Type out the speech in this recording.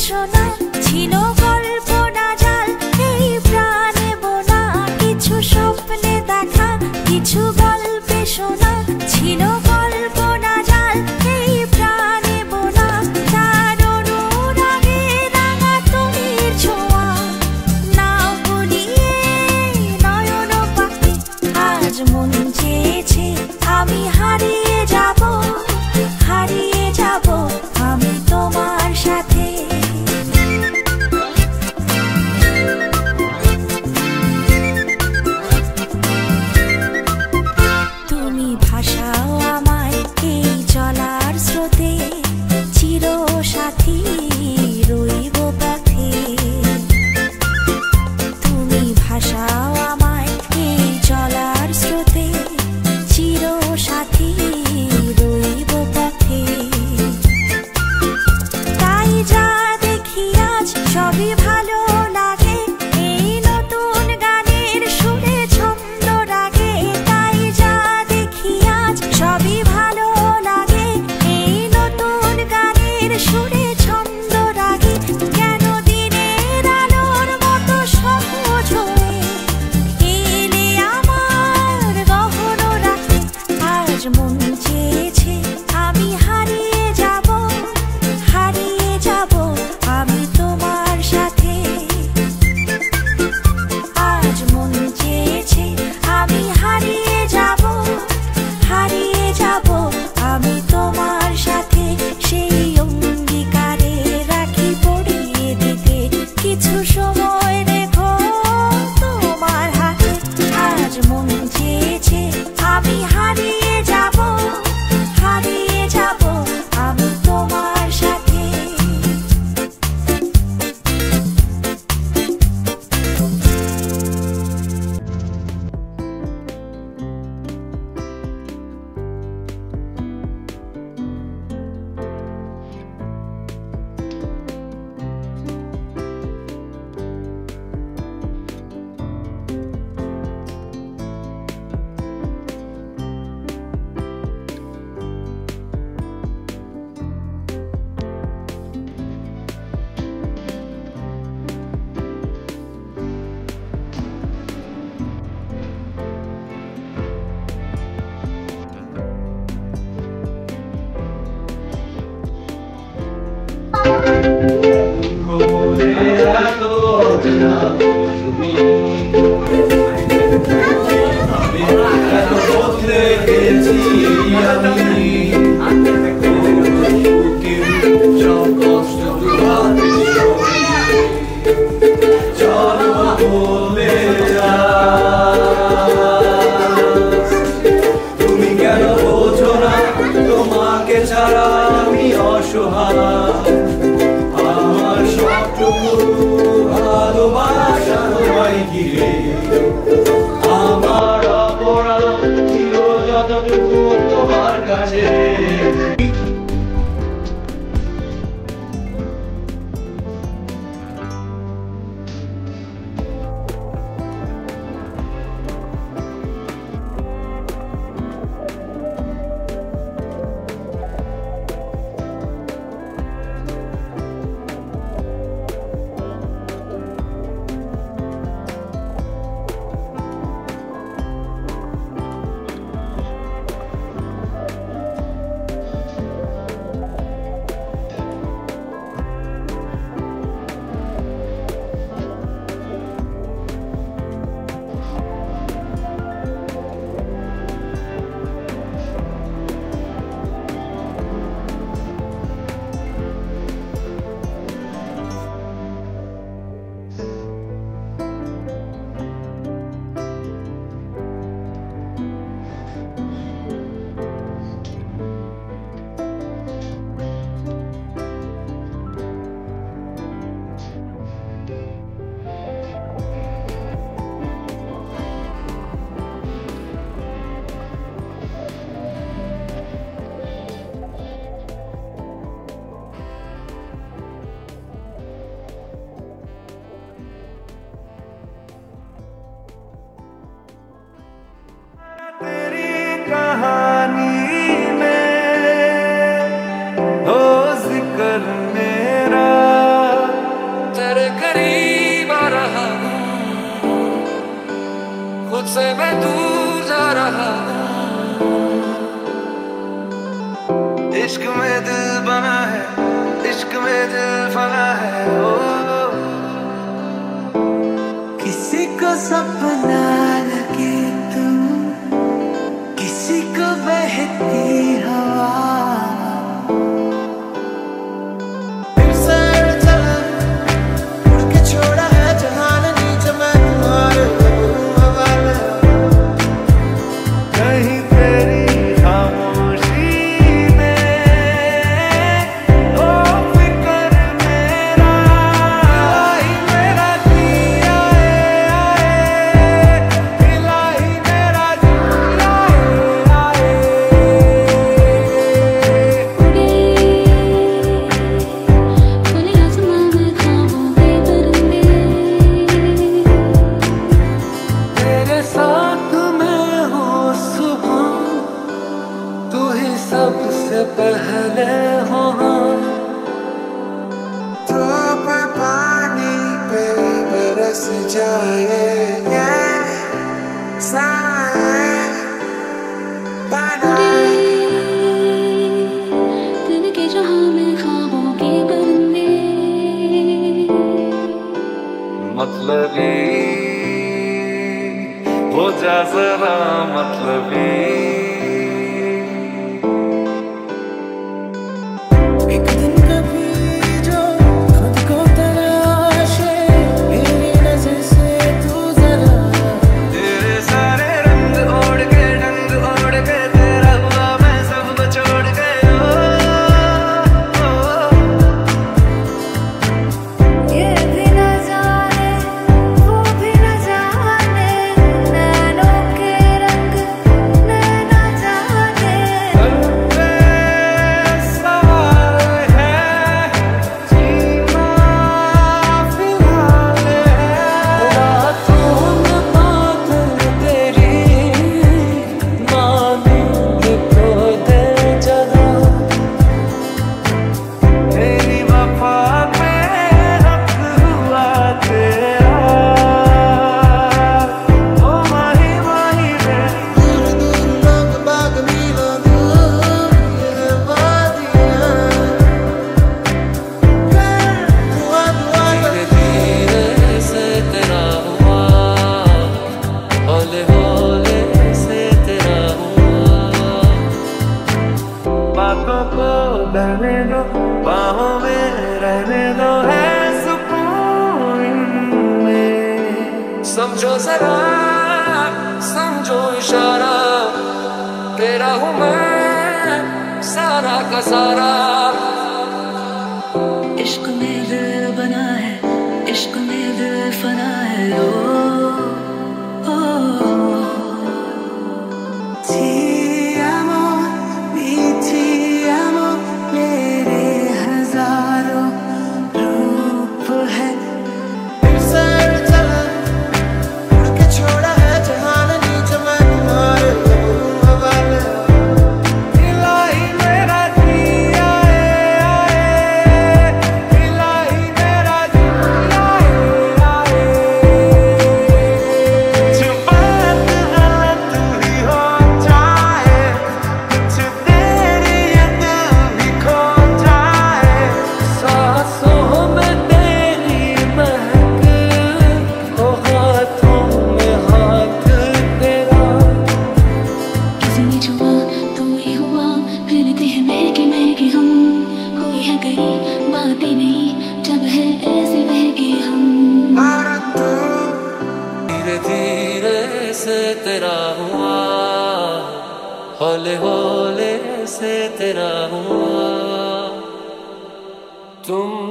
শোনা ছিল কল্পনা জাল, এই প্রাণে বোনা কিছু স্বপ্নে দেখা, কিছু গল্পে শোনা ছিল কল্পনা জাল, এই প্রাণে বোনা তার অনুরাগে রাঙা তুমির ছোঁয়া, নাও বলিয়ে নয়ন পাখি। আজ মন চেয়েছে আমি হারিয়ে যাব, হারিয়ে যাব আমি তোমার সাথে। তুমি ভাসাও আমায় এই চলার স্রোতে, চির সাথী রইব পথে। তুমি ভাসাও আমায় এই চলার স্রোতে, চির সাথী রইব পথে। তাই যা দেখি আজ সবই ভালো লাগে, এই নতুন গানের সুরে ছন্দ রাগে। তাই যা দেখি আজ সবই ভালো লাগে, এই নতুন গানের সুরে ছন্দ রাগে। কেন দিনের আলোর মতো সহজ হয়ে এলে আমার গহন রাতে। আজ মন চেয়েছে আমি হারিয়ে যাব, হারিয়ে যাব আমি তোমার সাথে। আজ মন চেয়েছে আমি হারিয়ে যাব, হারিয়ে যাব আমি তোমার সাথে। সেই অঙ্গীকারে রাখি পড়িয়ে দিতে কিছু সময় রেখো তোমার হাতে। আজ মন চেয়েছে আমি হারিয়ে যাব, হারিয়ে যাব আমি তোমার সাথে। তুমি কেন বোঝো না তোমাকে ছাড়া আমি অসহায়, আমার সবটুকু ভালোবাসা তোমায় ঘিরে। আমার অপরাধ ছিল যতটুকু তোমার কাছে। मुझसे मैं दूर जा रहा। इश्क में दिल बना है, इश्क में दिल फना है। ओ किसी को सपना लगे तुम, किसी को बहती हवा। सबसे पहले हो तो पानी पे बरस जाए दिल के जहां में ख्वाबों के परिंदे। मतलबी हो जा जरा मतलबी। एक दिन कभी जो खुद को तराशे मेरी नजर से तू जरा। तेरे सारे रंग ओढ़ के डंग ओढ़ के तेरा हुआ मैं सब छोड़ गया। ये भी न जाने वो भी न जाने, नैनों के रंग नैना जाने। रहने दो बाहों में रहने दो, है सुकून में। समझो जरा समझो इशारा, तेरा हूँ मैं सारा का सारा। इश्क में दिल बना है, इश्क में दिल फना है। ओ तेरा हुआ, हौले हौले से तेरा हुआ तुम।